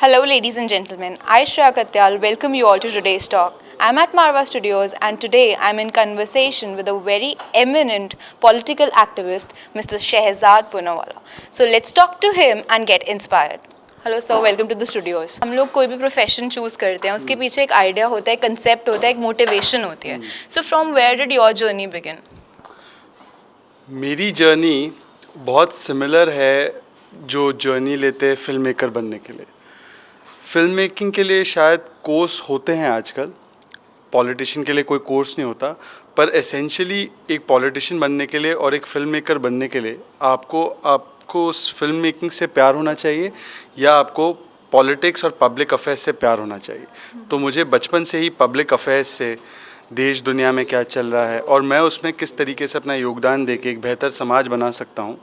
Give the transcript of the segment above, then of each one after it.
Hello, ladies and gentlemen. I, Shreya Katyal, welcome you all to today's talk. I'm at Marva Studios, and today I'm in conversation with a very eminent political activist, Mr. Shehzad Poonawalla. So let's talk to him and get inspired. Hello sir, welcome to the studios. हम लोग कोई भी profession choose करते हैं, उसके पीछे एक idea होता है, कंसेप्ट होता है, एक मोटिवेशन होती है। So from where did your journey begin? मेरी जर्नी बहुत सिमिलर है जो जर्नी लेते हैं फिल्म मेकर बनने के लिए। फिल्म मेकिंग के लिए शायद कोर्स होते हैं आजकल, पॉलिटिशियन के लिए कोई कोर्स नहीं होता, पर एसेंशियली एक पॉलिटिशियन बनने के लिए और एक फिल्म मेकर बनने के लिए आपको उस फिल्म मेकिंग से प्यार होना चाहिए या आपको पॉलिटिक्स और पब्लिक अफेयर्स से प्यार होना चाहिए। तो मुझे बचपन से ही पब्लिक अफेयर्स से, देश दुनिया में क्या चल रहा है और मैं उसमें किस तरीके से अपना योगदान दे के एक बेहतर समाज बना सकता हूँ,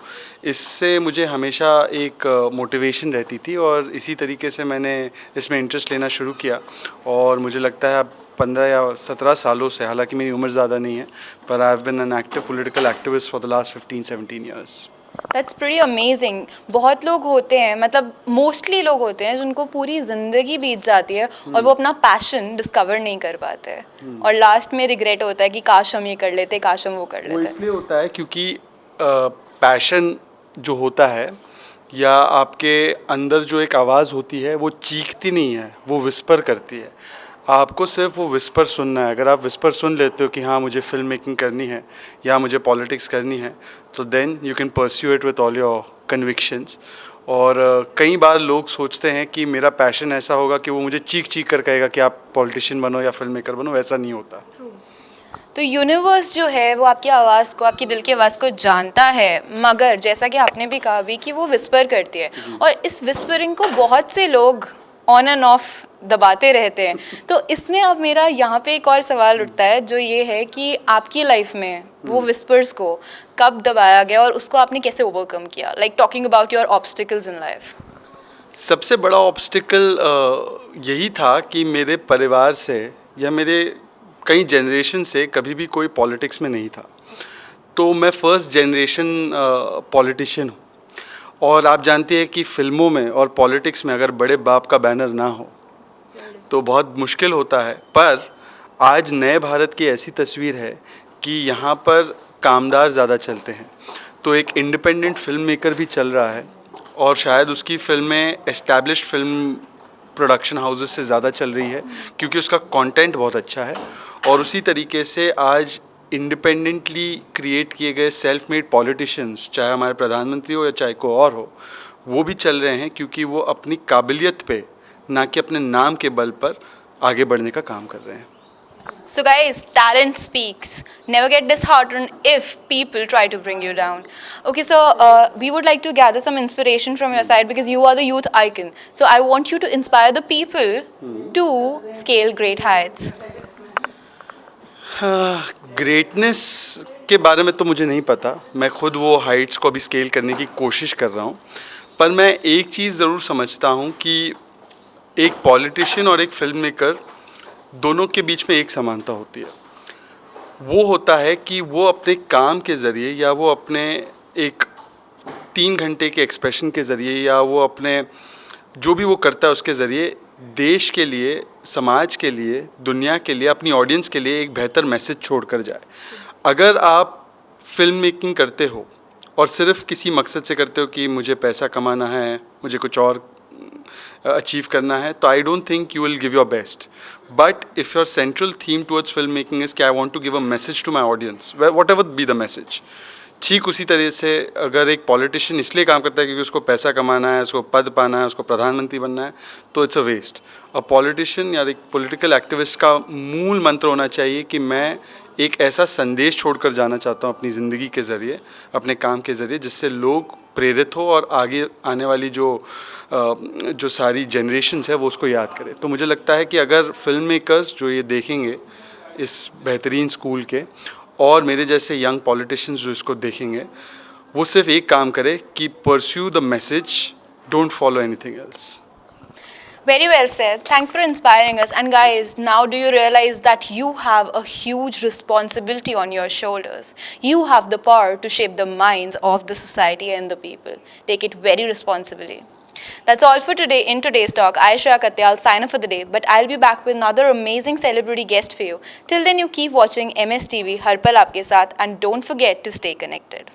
इससे मुझे हमेशा एक मोटिवेशन रहती थी और इसी तरीके से मैंने इसमें इंटरेस्ट लेना शुरू किया। और मुझे लगता है अब 15 या 17 सालों से, हालांकि मेरी उम्र ज़्यादा नहीं है, पर I have been an active political activist for the last 15-17 years. That's pretty amazing. बहुत लोग होते हैं, मतलब मोस्टली लोग होते हैं जिनको पूरी ज़िंदगी बीत जाती है और वो अपना पैशन डिस्कवर नहीं कर पाते और लास्ट में रिग्रेट होता है कि काश हम ये कर लेते, काश हम वो कर वो लेते। इसलिए होता है क्योंकि पैशन जो होता है या आपके अंदर जो एक आवाज़ होती है वो चीखती नहीं है, वो विस्पर करती है। आपको सिर्फ वो विस्पर सुनना है। अगर आप विस्पर सुन लेते हो कि हाँ मुझे फिल्म मेकिंग करनी है या मुझे पॉलिटिक्स करनी है, तो then you can pursue it with all your convictions. और कई बार लोग सोचते हैं कि मेरा पैशन ऐसा होगा कि वो मुझे चीख चीख कर कहेगा कि आप पॉलिटिशियन बनो या फिल्म मेकर बनो, वैसा नहीं होता। तो यूनिवर्स जो है वो आपकी आवाज़ को, आपकी दिल की आवाज़ को जानता है, मगर जैसा कि आपने भी कहा भी कि वो विस्पर करती है और इस विस्परिंग को बहुत से लोग ऑन एंड ऑफ दबाते रहते हैं। तो इसमें अब मेरा यहाँ पे एक और सवाल उठता है, जो ये है कि आपकी लाइफ में वो विस्पर्स को कब दबाया गया और उसको आपने कैसे ओवरकम किया? Like talking about your obstacles in life. सबसे बड़ा ऑब्स्टिकल यही था कि मेरे परिवार से या मेरे कई जनरेशन से कभी भी कोई पॉलिटिक्स में नहीं था। तो मैं फर्स्ट जनरेशन पॉलिटिशियन हूँ और आप जानते हैं कि फिल्मों में और पॉलिटिक्स में अगर बड़े बाप का बैनर ना हो तो बहुत मुश्किल होता है। पर आज नए भारत की ऐसी तस्वीर है कि यहाँ पर कामदार ज़्यादा चलते हैं, तो एक इंडिपेंडेंट फिल्म मेकर भी चल रहा है और शायद उसकी फिल्में एस्टैब्लिश्ड फिल्म प्रोडक्शन हाउसेस से ज़्यादा चल रही है क्योंकि उसका कंटेंट बहुत अच्छा है। और उसी तरीके से आज इंडिपेंडेंटली क्रिएट किए गए सेल्फ मेड पॉलिटिशियंस, चाहे हमारे प्रधानमंत्री हो या चाहे कोई और हो, वो भी चल रहे हैं क्योंकि वो अपनी काबिलियत पे, ना कि अपने नाम के बल पर आगे बढ़ने का काम कर रहे हैं। So guys, talent speaks. Never get disheartened if people try to bring you down. Okay, so we would like to gather some inspiration from your side because you are the youth icon. So I want you to inspire the people to scale great heights. Greatness के बारे में तो मुझे नहीं पता, मैं खुद वो हाइट्स को भी स्केल करने की कोशिश कर रहा हूँ। पर मैं एक चीज़ ज़रूर समझता हूँ कि एक पॉलिटिशियन और एक फिल्म मेकर दोनों के बीच में एक समानता होती है। वो होता है कि वो अपने काम के ज़रिए या वो अपने एक 3 घंटे के एक्सप्रेशन के ज़रिए या वो अपने जो भी वो करता है उसके ज़रिए देश के लिए, समाज के लिए, दुनिया के लिए, अपनी ऑडियंस के लिए एक बेहतर मैसेज छोड़ कर जाए। अगर आप फिल्म मेकिंग करते हो और सिर्फ किसी मकसद से करते हो कि मुझे पैसा कमाना है, मुझे कुछ और अचीव करना है, तो I don't think you will give your best. But if your central theme towards film making is कि I want to give a message to my audience, whatever be the message, ठीक उसी तरह से अगर एक politician इसलिए काम करता है क्योंकि उसको पैसा कमाना है, उसको पद पाना है, उसको प्रधानमंत्री बनना है, तो it's a waste. A politician या एक पॉलिटिकल एक्टिविस्ट का मूल मंत्र होना चाहिए कि मैं एक ऐसा संदेश छोड़कर जाना चाहता हूँ अपनी ज़िंदगी के ज़रिए, अपने काम के ज़रिए, जिससे लोग प्रेरित हो और आगे आने वाली जो सारी जनरेशन्स है वो उसको याद करें। तो मुझे लगता है कि अगर फिल्म मेकर्स जो ये देखेंगे इस बेहतरीन स्कूल के और मेरे जैसे यंग पॉलिटिशियंस जो इसको देखेंगे, वो सिर्फ एक काम करें कि pursue the message, don't follow anything else. Very well said. Thanks for inspiring us. And guys, now do you realize that you have a huge responsibility on your shoulders? You have the power to shape the minds of the society and the people. Take it very responsibly. That's all for today in today's talk. I, Shreya Katyal, sign off for the day, but I'll be back with another amazing celebrity guest for you. Till then, you keep watching MS TV, हर पल आपके साथ, and don't forget to stay connected.